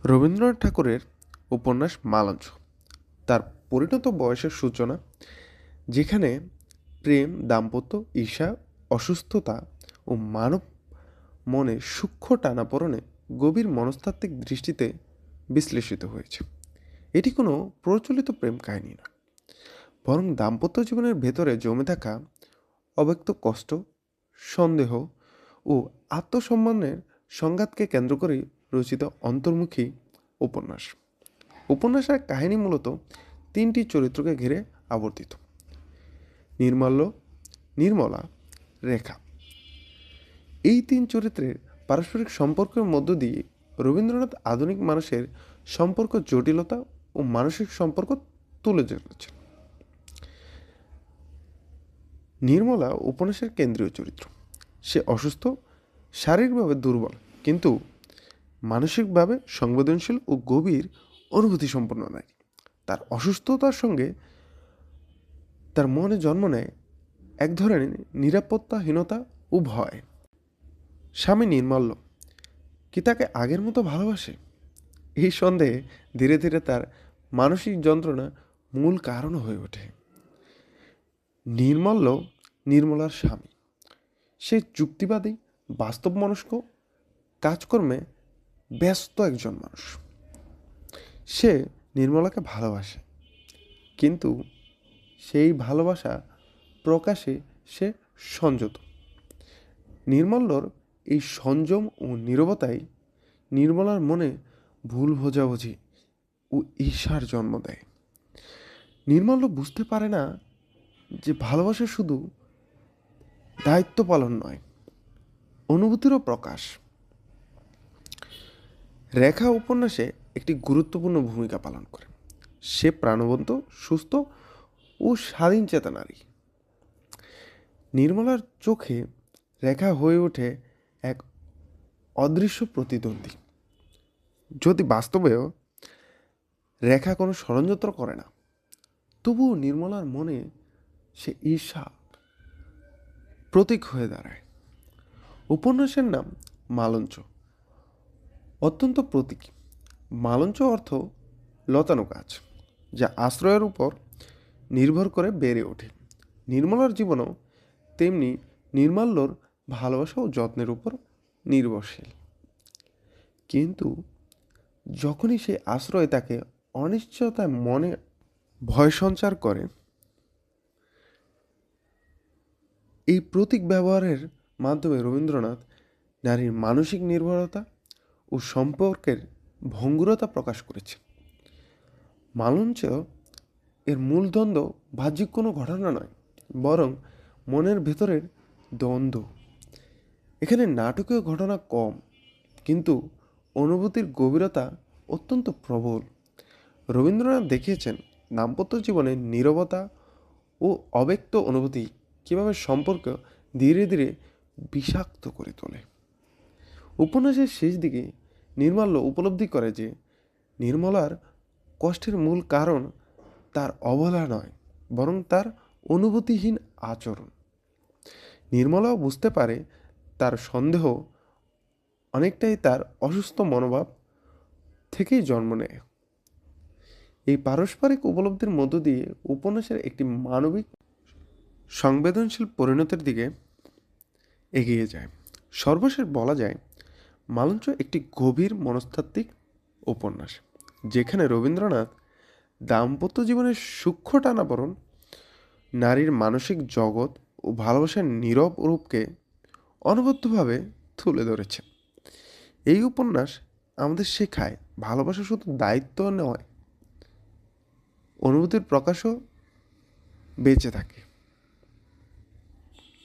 রবীন্দ্রনাথ ঠাকুরের উপন্যাস মালঞ্চ তার পরিণত বয়সের সূচনা, যেখানে প্রেম, দাম্পত্য, ঈর্ষা, অসুস্থতা ও মানব মনে সূক্ষ্ম টানাপোড়েনে গভীর মনস্তাত্ত্বিক দৃষ্টিতে বিশ্লেষিত হয়েছে। এটি কোনো প্রচলিত প্রেম কাহিনী নয়, বরং দাম্পত্য জীবনের ভেতরে জমে থাকা অব্যক্ত কষ্ট, সন্দেহ ও আত্মসম্মানের সংঘাতকে কেন্দ্র করে রচিত অন্তর্মুখী উপন্যাস। উপন্যাসের কাহিনী মূলত তিনটি চরিত্রকে ঘিরে আবর্তিত: নির্মল্য, নির্মলা, রেখা। এই তিন চরিত্রের পারস্পরিক সম্পর্কের মধ্য দিয়ে রবীন্দ্রনাথ আধুনিক মানুষের সম্পর্ক জটিলতা ও মানসিক সম্পর্ক তুলে ধরেছেন। নির্মলা উপন্যাসের কেন্দ্রীয় চরিত্র। সে অসুস্থ, শারীরিকভাবে দুর্বল, কিন্তু মানসিকভাবে সংবেদনশীল ও গভীর অনুভূতি সম্পন্ন নারী। তার অসুস্থতার সঙ্গে তার মনে জন্ম নেয় এক ধরনের নিরাপত্তাহীনতা ও ভয়। স্বামী নির্মল্য কি তাকে আগের মতো ভালোবাসে? এই সন্দেহে ধীরে ধীরে তার মানসিক যন্ত্রণা মূল কারণ হয়ে ওঠে। নির্মল্য নির্মলার স্বামী। সে যুক্তিবাদী, বাস্তবমনস্ক, কাজকর্মে ব্যস্ত একজন মানুষ। সে নির্মলাকে ভালোবাসে, কিন্তু সেই ভালোবাসা প্রকাশে সে সংযত। নির্মল্যর এই সংযম ও নীরবতাই নির্মলার মনে ভুল বোঝাবুঝি ও ঈর্ষার জন্ম দেয়। নির্মল্য বুঝতে পারে না যে ভালোবাসা শুধু দায়িত্ব পালন নয়, অনুভূতিরও প্রকাশ। রেখা উপন্যাসে একটি গুরুত্বপূর্ণ ভূমিকা পালন করে। সে প্রাণবন্ত, সুস্থ ও স্বাধীন চেতা নারী। নির্মলার চোখে রেখা হয়ে ওঠে এক অদৃশ্য প্রতিদ্বন্দ্বী। যদি বাস্তবেও রেখা কোনো ষড়যন্ত্র করে না, তবুও নির্মলার মনে সে ঈর্ষা প্রতীক হয়ে দাঁড়ায়। উপন্যাসের নাম মালঞ্চ অত্যন্ত প্রতীকী। মালঞ্চ অর্থ লতানো গাছ, যা আশ্রয়ের উপর নির্ভর করে বেড়ে ওঠে। নির্মলার জীবনও তেমনি নির্মাল্যর ভালোবাসা ও যত্নের উপর নির্ভরশীল। কিন্তু যখনই সে আশ্রয় তাকে অনিশ্চয়তায় মনে ভয় সঞ্চার করে, এই প্রতীক ব্যবহারের মাধ্যমে রবীন্দ্রনাথ নারীর মানসিক নির্ভরতা ও সম্পর্কের ভঙ্গুরতা প্রকাশ করেছে। মালঞ্চ এর মূল দ্বন্দ্ব বাহ্যিক কোনো ঘটনা নয়, বরং মনের ভেতরের দ্বন্দ্ব। এখানে নাটকীয় ঘটনা কম, কিন্তু অনুভূতির গভীরতা অত্যন্ত প্রবল। রবীন্দ্রনাথ দেখিয়েছেন দাম্পত্য জীবনের নীরবতা ও অব্যক্ত অনুভূতি কীভাবে সম্পর্ক ধীরে ধীরে বিষাক্ত করে তোলে। উপন্যাসের শেষ দিকে নির্মল্য উপলব্ধি করে যে নির্মলার কষ্টের মূল কারণ তার অবহেলা নয়, বরং তার অনুভূতিহীন আচরণ। নির্মলাও বুঝতে পারে তার সন্দেহ অনেকটাই তার অসুস্থ মনোভাব থেকেই জন্ম নেয়। এই পারস্পরিক উপলব্ধির মধ্য দিয়ে উপন্যাসের একটি মানবিক, সংবেদনশীল পরিণতির দিকে এগিয়ে যায়। সর্বশেষ বলা যায়, মালঞ্চ একটি গভীর মনস্তাত্ত্বিক উপন্যাস, যেখানে রবীন্দ্রনাথ দাম্পত্য জীবনের সূক্ষ্ম টানাপোড়েন, নারীর মানসিক জগৎ ও ভালোবাসার নীরব রূপকে অনবদ্যভাবে তুলে ধরেছে। এই উপন্যাস আমাদের শেখায় ভালোবাসা শুধু দায়িত্ব নয়, অনুভূতির প্রকাশও বেঁচে থাকে।